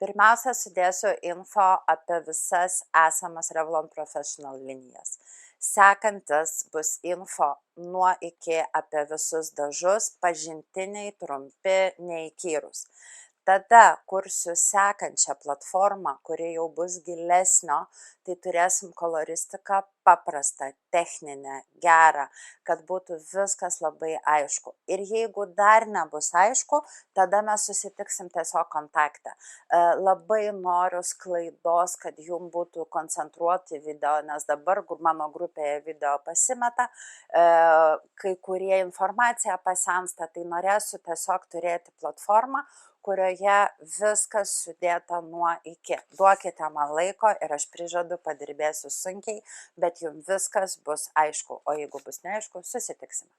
Pirmiausia, sudėsiu info apie visas esamas Revlon Professional linijas. Sekantis bus info nuo iki apie visus dažus, pažintiniai, trumpi, neįkyrūs. Tada kursiu sekančią platformą, kuri jau bus gilesnio, tai turėsim koloristiką paprastą, techninę, gerą, kad būtų viskas labai aišku. Ir jeigu dar nebus aišku, tada mes susitiksim tiesiog kontakte. Labai noriu sklaidos, kad jum būtų koncentruoti video, nes dabar mano grupėje video pasimeta, kai kurie informacija pasensta, tai norėsiu tiesiog turėti platformą, kurioje viskas sudėta nuo iki. Duokite man laiko ir aš prižadu, padirbėsiu sunkiai, bet jums viskas bus aišku, o jeigu bus neaišku, susitiksime.